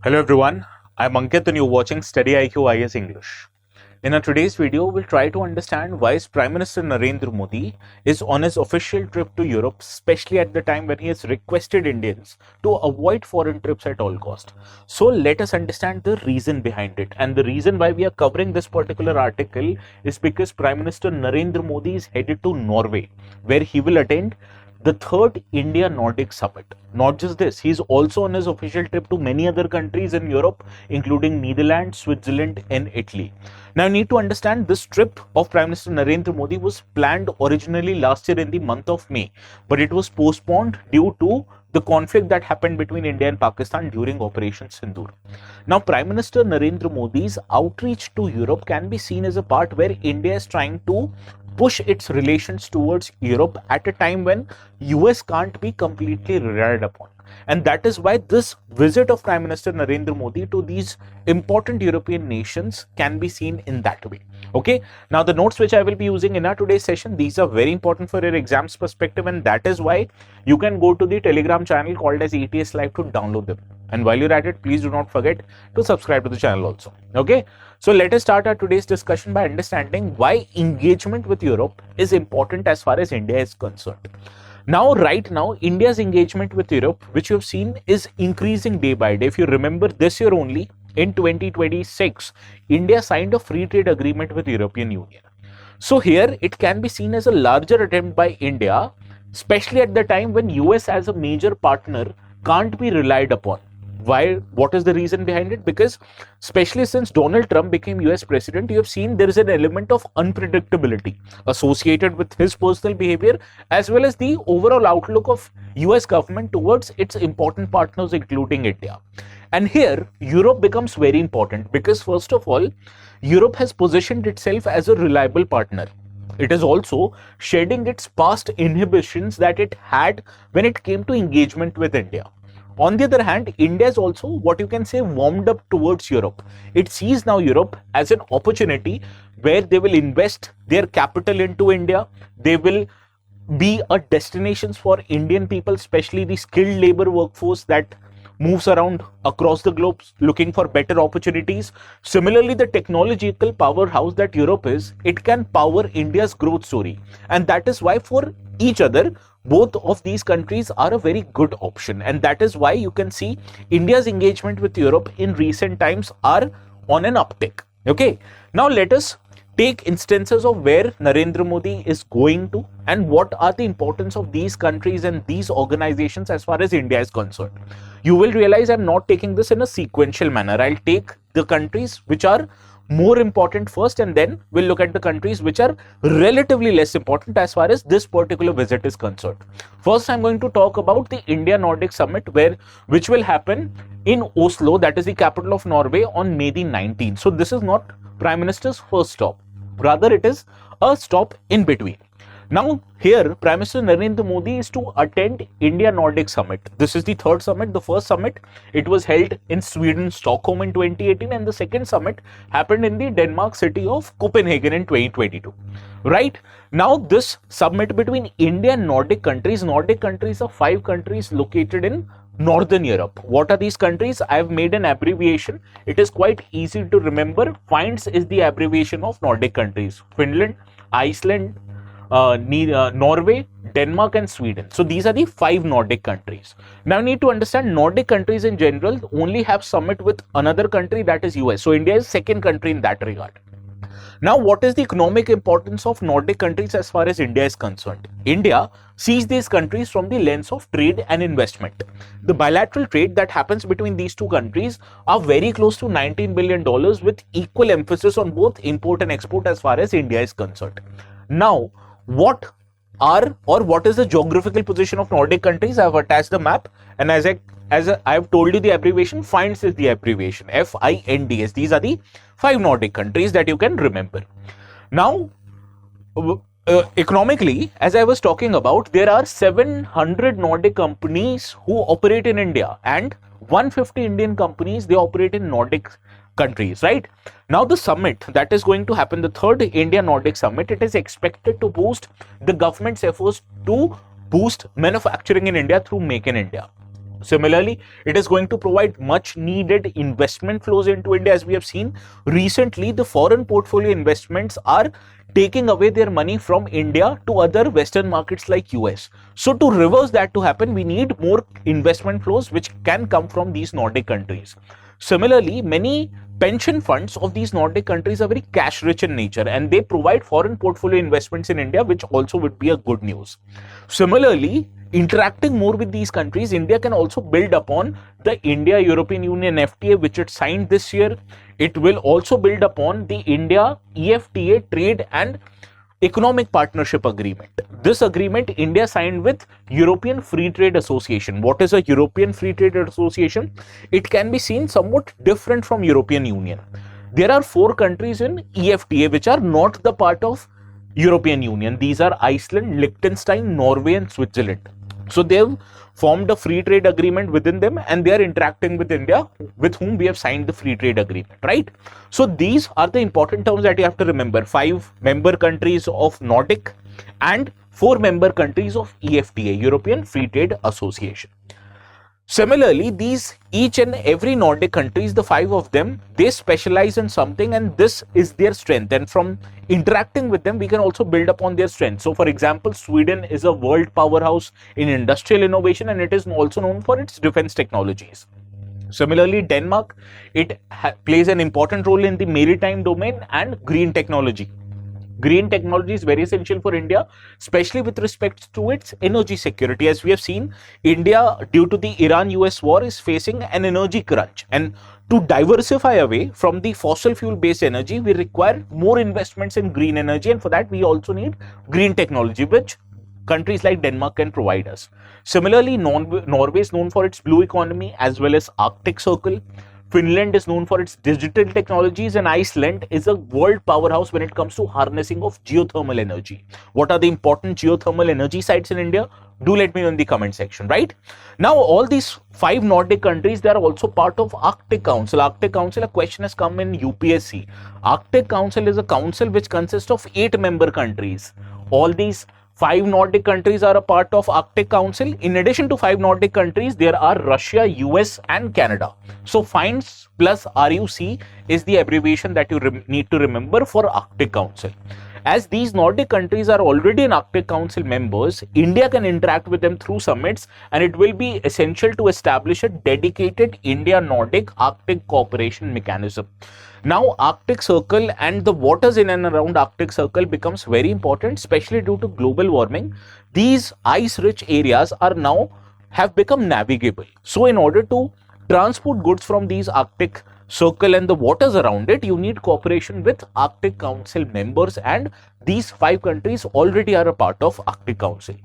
Hello everyone, I'm Ankit and you're watching StudyIQ IS English. In our today's video, we'll try to understand why Prime Minister Narendra Modi is on his official trip to Europe, especially at the time when he has requested Indians to avoid foreign trips at all cost. So let us understand the reason behind it. And the reason why we are covering this particular article is because Prime Minister Narendra Modi is headed to Norway, where he will attend the third India-Nordic summit. Not just this, he's also on his official trip to many other countries in Europe, including Netherlands, Switzerland, and Italy. Now, you need to understand this trip of Prime Minister Narendra Modi was planned originally last year in the month of May, but it was postponed due to the conflict that happened between India and Pakistan during Operation Sindoor. Now, Prime Minister Narendra Modi's outreach to Europe can be seen as a part where India is trying to push its relations towards Europe at a time when US can't be completely relied upon. And that is why this visit of Prime Minister Narendra Modi to these important European nations can be seen in that way. Okay, now the notes which I will be using in our today's session, these are very important for your exams perspective, and that is why you can go to the Telegram channel called as ETS Live to download them. And while you're at it, please do not forget to subscribe to the channel also. Okay, so let us start our today's discussion by understanding why engagement with Europe is important as far as India is concerned. Now, right now, India's engagement with Europe, which you have seen, is increasing day by day. If you remember, this year only, in 2026, India signed a free trade agreement with European Union. So here, it can be seen as a larger attempt by India, especially at the time when US as a major partner can't be relied upon. Why? What is the reason behind it? Because especially since Donald Trump became US president, you have seen there is an element of unpredictability associated with his personal behavior as well as the overall outlook of US government towards its important partners, including India. And here, Europe becomes very important because first of all, Europe has positioned itself as a reliable partner. It is also shedding its past inhibitions that it had when it came to engagement with India. On the other hand, India is also what you can say warmed up towards Europe. It sees now Europe as an opportunity where they will invest their capital into India. They will be a destination for Indian people, especially the skilled labor workforce that moves around across the globe looking for better opportunities. Similarly, the technological powerhouse that Europe is, it can power India's growth story. And that is why for each other, both of these countries are a very good option. And that is why you can see India's engagement with Europe in recent times are on an uptick. Okay, now let us take instances of where Narendra Modi is going to and what are the importance of these countries and these organizations as far as India is concerned. You will realize I'm not taking this in a sequential manner. I'll take the countries which are more important first, and then we'll look at the countries which are relatively less important as far as this particular visit is concerned. First, I'm going to talk about the India-Nordic summit which will happen in Oslo, that is the capital of Norway, on May the 19th. So this is not Prime Minister's first stop. Rather, it is a stop in between. Now, here, Prime Minister Narendra Modi is to attend India-Nordic summit. This is the third summit. The first summit, it was held in Sweden, Stockholm in 2018, and the second summit happened in the Denmark city of Copenhagen in 2022. Right? Now, this summit between India and Nordic countries are 5 countries located in Northern Europe. What are these countries? I have made an abbreviation. It is quite easy to remember. FINDS is the abbreviation of Nordic countries. Finland, Iceland, Norway, Denmark and Sweden. So these are the 5 Nordic countries. Now you need to understand Nordic countries in general only have summit with another country, that is US. So India is second country in that regard. Now, what is the economic importance of Nordic countries as far as India is concerned? India sees these countries from the lens of trade and investment. The bilateral trade that happens between these two countries are very close to $19 billion with equal emphasis on both import and export as far as India is concerned. Now, what is the geographical position of Nordic countries? I have attached the map, and as I have told you the abbreviation, FINDS is the abbreviation, FINDS. These are the 5 Nordic countries that you can remember. Now, economically, as I was talking about, there are 700 Nordic companies who operate in India and 150 Indian companies, they operate in Nordic countries, right? Now the summit that is going to happen, the third India-Nordic summit, it is expected to boost the government's efforts to boost manufacturing in India through Make in India. Similarly, it is going to provide much needed investment flows into India. As we have seen recently, the foreign portfolio investments are taking away their money from India to other Western markets like US. So to reverse that to happen, we need more investment flows which can come from these Nordic countries. Similarly, many pension funds of these Nordic countries are very cash rich in nature, and they provide foreign portfolio investments in India, which also would be a good news. Similarly, interacting more with these countries, India can also build upon the India-European Union FTA, which it signed this year. It will also build upon the India-EFTA trade and economic partnership agreement. This agreement India signed with European Free Trade Association. What is a European Free Trade Association? It can be seen somewhat different from European Union. There are 4 countries in EFTA which are not the part of European Union. These are Iceland, Liechtenstein, Norway and Switzerland. So they've formed a free trade agreement within them, and they are interacting with India, with whom we have signed the free trade agreement, right? So these are the important terms that you have to remember. 5 member countries of Nordic and 4 member countries of EFTA, European Free Trade Association. Similarly, each and every Nordic countries, the 5 of them, they specialize in something, and this is their strength. And from interacting with them, we can also build upon their strength. So, for example, Sweden is a world powerhouse in industrial innovation, and it is also known for its defense technologies. Similarly, Denmark, it plays an important role in the maritime domain and green technology. Green technology is very essential for India, especially with respect to its energy security. As we have seen, India, due to the Iran-US war, is facing an energy crunch. And to diversify away from the fossil fuel-based energy, we require more investments in green energy. And for that, we also need green technology, which countries like Denmark can provide us. Similarly, Norway is known for its blue economy as well as Arctic Circle. Finland is known for its digital technologies, and Iceland is a world powerhouse when it comes to harnessing of geothermal energy. What are the important geothermal energy sites in India? Do let me know in the comment section, right? Now, all these 5 Nordic countries, they are also part of Arctic Council. Arctic Council, a question has come in UPSC. Arctic Council is a council which consists of 8 member countries. All these 5 Nordic countries are a part of Arctic Council. In addition to 5 Nordic countries, there are Russia, US and Canada. So FINES plus RUC is the abbreviation that you need to remember for Arctic Council. As these Nordic countries are already in Arctic Council members, India can interact with them through summits, and it will be essential to establish a dedicated India-Nordic Arctic cooperation mechanism. Now, Arctic Circle and the waters in and around Arctic Circle becomes very important, especially due to global warming. These ice-rich areas have become navigable. So, in order to transport goods from these Arctic Circle and the waters around it, you need cooperation with Arctic Council members, and these 5 countries already are a part of Arctic Council.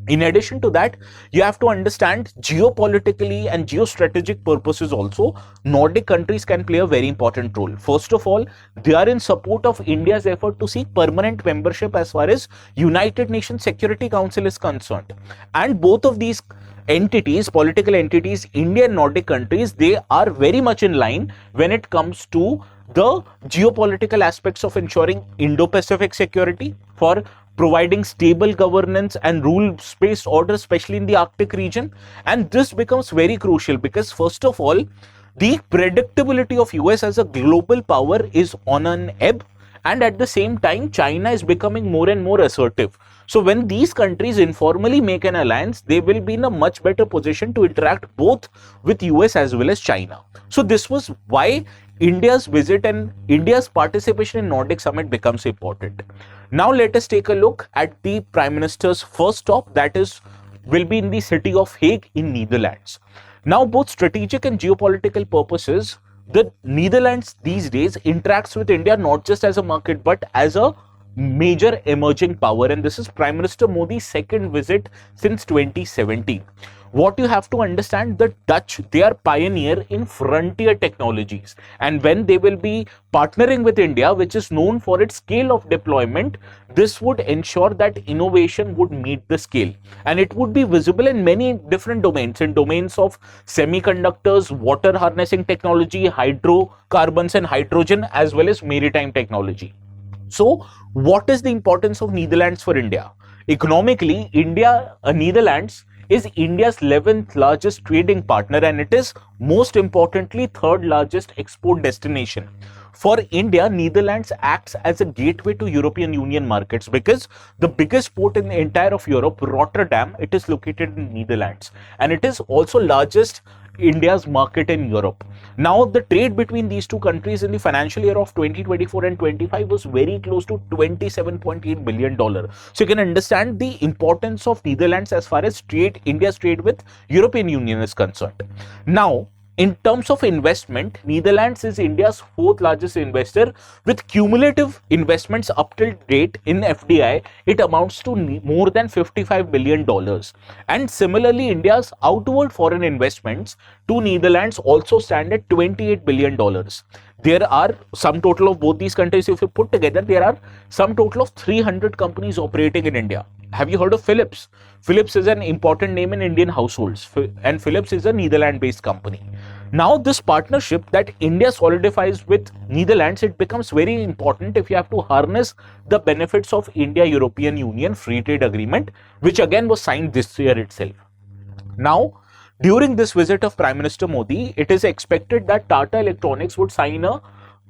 In addition to that, you have to understand geopolitically and geostrategic purposes also, Nordic countries can play a very important role. First of all, they are in support of India's effort to seek permanent membership as far as United Nations Security Council is concerned. And both of these entities, political entities, India and Nordic countries, they are very much in line when it comes to the geopolitical aspects of ensuring Indo-Pacific security, for providing stable governance and rules-based order, especially in the Arctic region. And this becomes very crucial because, first of all, the predictability of US as a global power is on an ebb, and at the same time, China is becoming more and more assertive. So when these countries informally make an alliance, they will be in a much better position to interact both with US as well as China. So this was why India's visit and India's participation in Nordic Summit becomes important. Now let us take a look at the Prime Minister's first stop, that will be in the city of Hague in Netherlands. Now, both strategic and geopolitical purposes, the Netherlands these days interacts with India not just as a market but as a major emerging power, and this is Prime Minister Modi's second visit since 2017. What you have to understand, the Dutch, they are pioneer in frontier technologies, and when they will be partnering with India, which is known for its scale of deployment, this would ensure that innovation would meet the scale, and it would be visible in many different domains, in domains of semiconductors, water harnessing technology, hydrocarbons and hydrogen, as well as maritime technology. So what is the importance of Netherlands for India? Economically, Netherlands is India's 11th largest trading partner, and it is most importantly third largest export destination. For India, Netherlands acts as a gateway to European Union markets because the biggest port in the entire of Europe, Rotterdam, it is located in Netherlands, and it is also largest India's market in Europe. Now, the trade between these two countries in the financial year of 2024 and 25 was very close to $27.8 billion. So you can understand the importance of Netherlands as far as trade, India's trade with European Union is concerned. Now, in terms of investment, Netherlands is India's fourth largest investor with cumulative investments up till date in FDI. It amounts to more than $55 billion. And similarly, India's outward foreign investments to Netherlands also stand at $28 billion. There are some total of both these countries, if you put together, there are some total of 300 companies operating in India. Have you heard of Philips? Philips is an important name in Indian households, and Philips is a Netherlands-based company. Now, this partnership that India solidifies with Netherlands, it becomes very important if you have to harness the benefits of India-European Union Free Trade Agreement, which again was signed this year itself. Now, during this visit of Prime Minister Modi, it is expected that Tata Electronics would sign a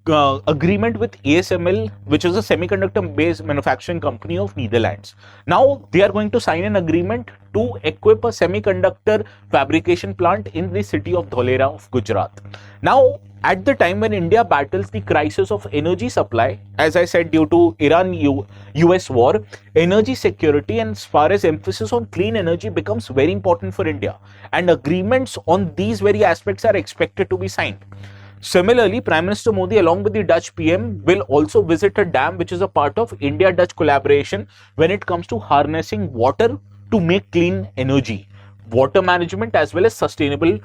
agreement with ASML, which is a semiconductor-based manufacturing company of Netherlands. Now, they are going to sign an agreement to equip a semiconductor fabrication plant in the city of Dholera of Gujarat. Now, at the time when India battles the crisis of energy supply, as I said, due to Iran-US war, energy security and as far as emphasis on clean energy becomes very important for India. And agreements on these very aspects are expected to be signed. Similarly, Prime Minister Modi along with the Dutch PM will also visit a dam which is a part of India-Dutch collaboration when it comes to harnessing water to make clean energy, water management as well as sustainable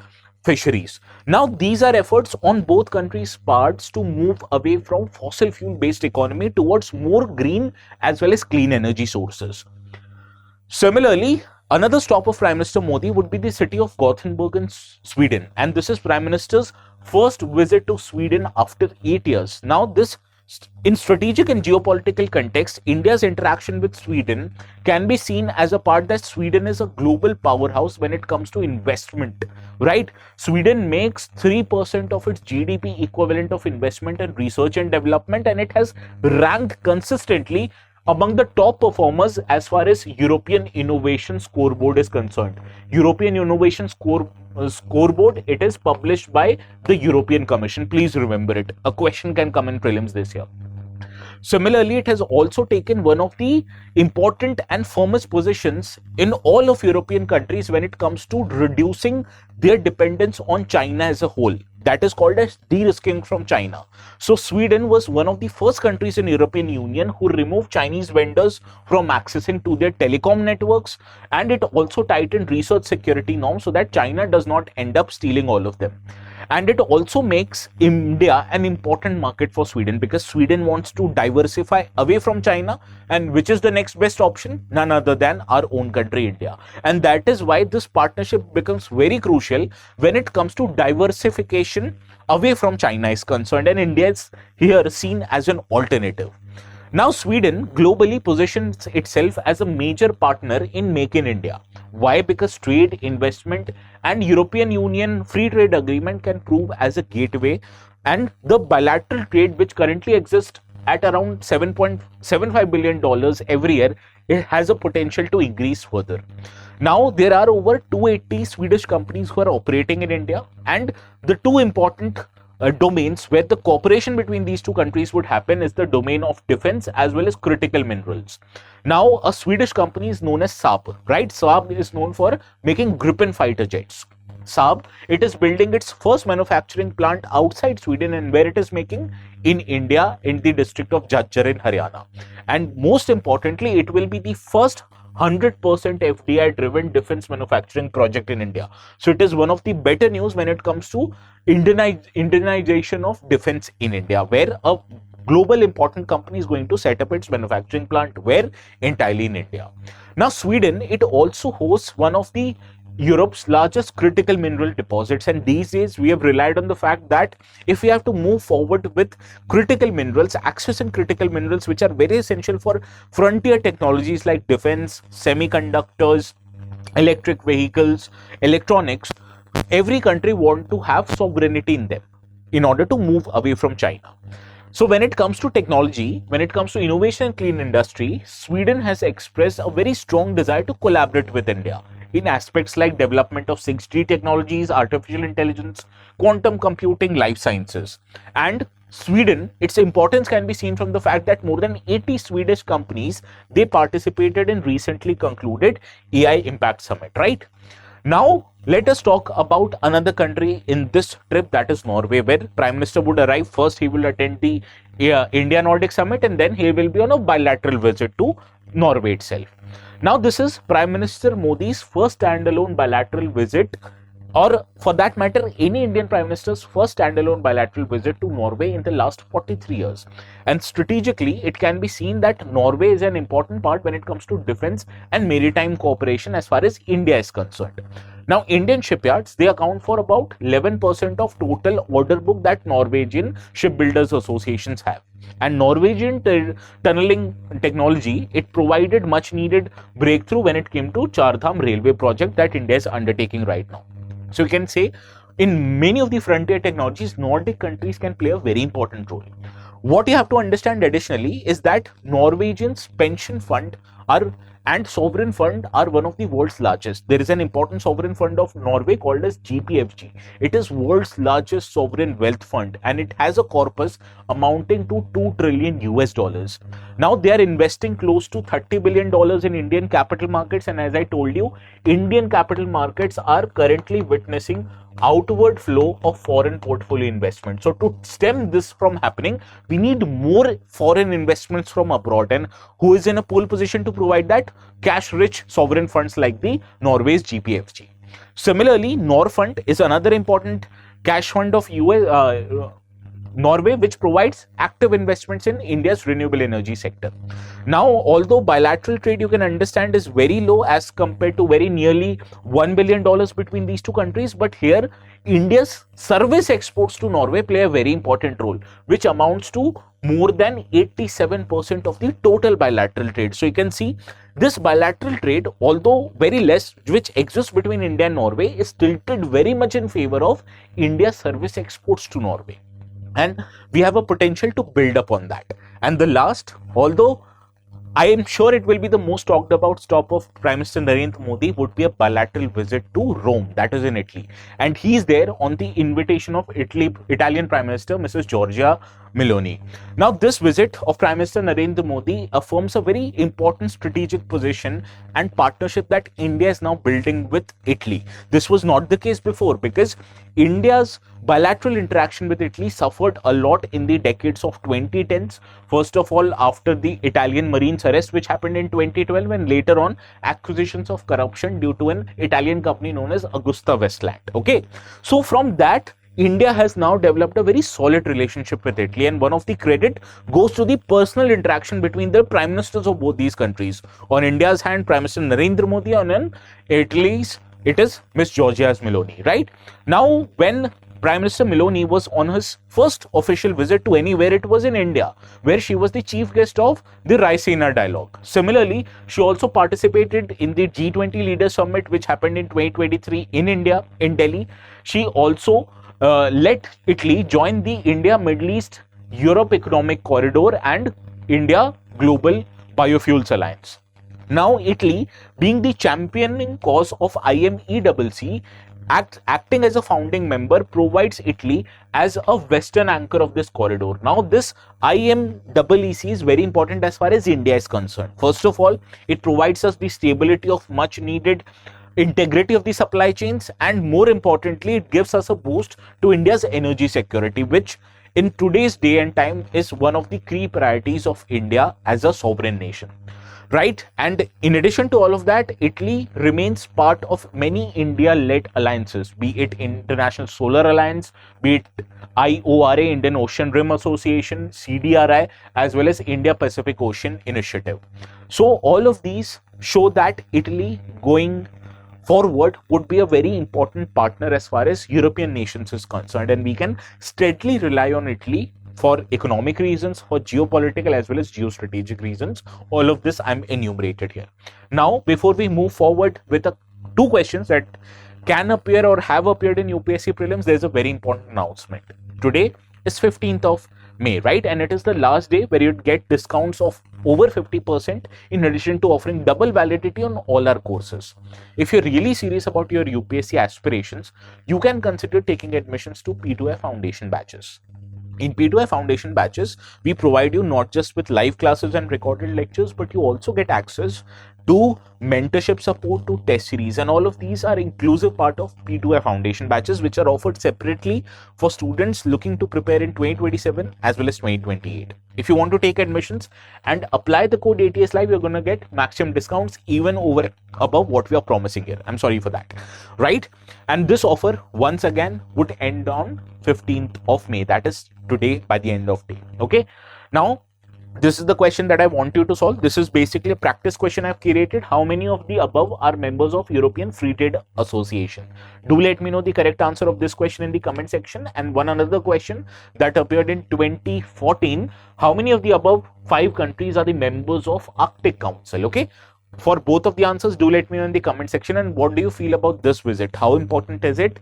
fisheries. Now, these are efforts on both countries' parts to move away from fossil fuel-based economy towards more green as well as clean energy sources. Similarly, another stop of Prime Minister Modi would be the city of Gothenburg in Sweden, and this is Prime Minister's first visit to Sweden after 8 years. Now, this in strategic and geopolitical context, India's interaction with Sweden can be seen as a part that Sweden is a global powerhouse when it comes to investment, right? Sweden makes 3% of its GDP equivalent of investment in research and development, and it has ranked consistently among the top performers as far as European Innovation Scoreboard is concerned. European Innovation Scoreboard, it is published by the European Commission. Please remember it. A question can come in prelims this year. Similarly, it has also taken one of the important and firmest positions in all of European countries when it comes to reducing their dependence on China as a whole. That is called as de-risking from China. So Sweden was one of the first countries in European Union who removed Chinese vendors from accessing to their telecom networks, and it also tightened research security norms so that China does not end up stealing all of them. And it also makes India an important market for Sweden because Sweden wants to diversify away from China, and which is the next best option? None other than our own country, India. And that is why this partnership becomes very crucial when it comes to diversification away from China is concerned, and India is here seen as an alternative. Now, Sweden globally positions itself as a major partner in Make in India. Why? Because trade, investment and European Union Free Trade Agreement can prove as a gateway, and the bilateral trade which currently exists at around $7.75 billion every year, it has a potential to increase further. Now, there are over 280 Swedish companies who are operating in India, and the two important domains where the cooperation between these two countries would happen is the domain of defense as well as critical minerals. Now, a Swedish company is known as Saab, right? Saab is known for making Gripen fighter jets. Saab, it is building its first manufacturing plant outside Sweden, and where it is making in India in the district of Jajjar in Haryana. And most importantly, it will be the first 100% FDI driven defense manufacturing project in India. So it is one of the better news when it comes to Indianization of defense in India, where a global important company is going to set up its manufacturing plant where? Entirely in India. Now, Sweden, it also hosts one of the Europe's largest critical mineral deposits, and these days we have relied on the fact that if we have to move forward with critical minerals, accessing critical minerals which are very essential for frontier technologies like defense, semiconductors, electric vehicles, electronics, every country want to have sovereignty in them in order to move away from China. So when it comes to technology, when it comes to innovation and clean industry, Sweden has expressed a very strong desire to collaborate with India in aspects like development of 6G technologies, artificial intelligence, quantum computing, life sciences. And Sweden, its importance can be seen from the fact that more than 80 Swedish companies, they participated in recently concluded AI Impact Summit, right? Now, let us talk about another country in this trip, that is Norway, where Prime Minister would arrive. First, he will attend the India-Nordic Summit, and then he will be on a bilateral visit to Norway itself. Now, this is Prime Minister Modi's first standalone bilateral visit, or for that matter, any Indian Prime Minister's first standalone bilateral visit to Norway in the last 43 years. And strategically, it can be seen that Norway is an important part when it comes to defense and maritime cooperation as far as India is concerned. Now, Indian shipyards, they account for about 11% of total order book that Norwegian shipbuilders associations have. And Norwegian tunneling technology, it provided much needed breakthrough when it came to Char Dham railway project that India is undertaking right now. So you can say in many of the frontier technologies, Nordic countries can play a very important role. What you have to understand additionally is that Norwegian's pension fund and sovereign fund are one of the world's largest. There is an important sovereign fund of Norway called as GPFG. It is world's largest sovereign wealth fund, and it has a corpus amounting to 2 trillion US dollars. Now they are investing close to $30 billion in Indian capital markets, and as I told you, Indian capital markets are currently witnessing outward flow of foreign portfolio investment. So to stem this from happening, we need more foreign investments from abroad, and who is in a pole position to provide that? Cash rich sovereign funds like the Norway's GPFG. Similarly, Norfund is another important cash fund of Norway, which provides active investments in India's renewable energy sector. Now, although bilateral trade, you can understand, is very low as compared to very nearly $1 billion between these two countries, but here India's service exports to Norway play a very important role, which amounts to more than 87% of the total bilateral trade. So you can see this bilateral trade, although very less, which exists between India and Norway, is tilted very much in favor of India's service exports to Norway. And we have a potential to build upon that. And the last, although I am sure it will be the most talked about stop of Prime Minister Narendra Modi, would be a bilateral visit to Rome, that is in Italy. And he is there on the invitation of Italian Prime Minister Mrs. Giorgia Meloni. Now, this visit of Prime Minister Narendra Modi affirms a very important strategic position and partnership that India is now building with Italy. This was not the case before, because India's bilateral interaction with Italy suffered a lot in the decades of 2010s. First of all, after the Italian Marines arrest, which happened in 2012, and later on accusations of corruption due to an Italian company known as Augusta Westland. Okay, so from that, India has now developed a very solid relationship with Italy, and one of the credit goes to the personal interaction between the prime ministers of both these countries. On India's hand, Prime Minister Narendra Modi, and on Italy's, it is Miss Giorgia Meloni, right? Now, when Prime Minister Meloni was on his first official visit to anywhere, it was in India, where she was the chief guest of the Raisina Dialogue. Similarly, she also participated in the G20 Leaders Summit, which happened in 2023 in India, in Delhi. She also let Italy join the India-Middle East Europe Economic Corridor and India Global Biofuels Alliance. Now, Italy, being the championing cause of IMECC, acting as a founding member, provides Italy as a western anchor of this corridor. Now, this IMECC is very important as far as India is concerned. First of all, it provides us the stability of much needed integrity of the supply chains, and more importantly, it gives us a boost to India's energy security, which in today's day and time is one of the key priorities of India as a sovereign nation. Right? And in addition to all of that, Italy remains part of many India-led alliances, be it International Solar Alliance, be it IORA, Indian Ocean Rim Association, CDRI, as well as India-Pacific Ocean Initiative. So all of these show that Italy going forward would be a very important partner as far as European nations is concerned, and we can steadily rely on Italy for economic reasons, for geopolitical as well as geostrategic reasons. All of this I'm enumerated here. Now, before we move forward with a two questions that can appear or have appeared in UPSC prelims, there's a very important announcement. Today is 15th of May, right? And it is the last day where you'd get discounts of over 50% in addition to offering double validity on all our courses. If you're really serious about your UPSC aspirations, you can consider taking admissions to P2F Foundation batches. In P2F Foundation batches, we provide you not just with live classes and recorded lectures, but you also get access to mentorship support, to test series, and all of these are inclusive part of P2F Foundation batches, which are offered separately for students looking to prepare in 2027 as well as 2028. If you want to take admissions and apply the code ATS Live, you're going to get maximum discounts even over above what we are promising here. I'm sorry for that, right? And this offer once again would end on 15th of May. That is today by the end of day. Okay. Now, this is the question that I want you to solve. This is basically a practice question I've curated. How many of the above are members of European Free Trade Association? Do let me know the correct answer of this question in the comment section. And one another question that appeared in 2014. How many of the above 5 countries are the members of Arctic Council? Okay. For both of the answers, do let me know in the comment section. And what do you feel about this visit? How important is it?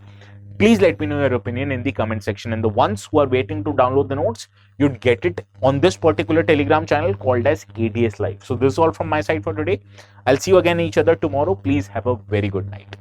Please let me know your opinion in the comment section. And the ones who are waiting to download the notes, you'd get it on this particular Telegram channel called as ATS Live. So this is all from my side for today. I'll see you again each other tomorrow. Please have a very good night.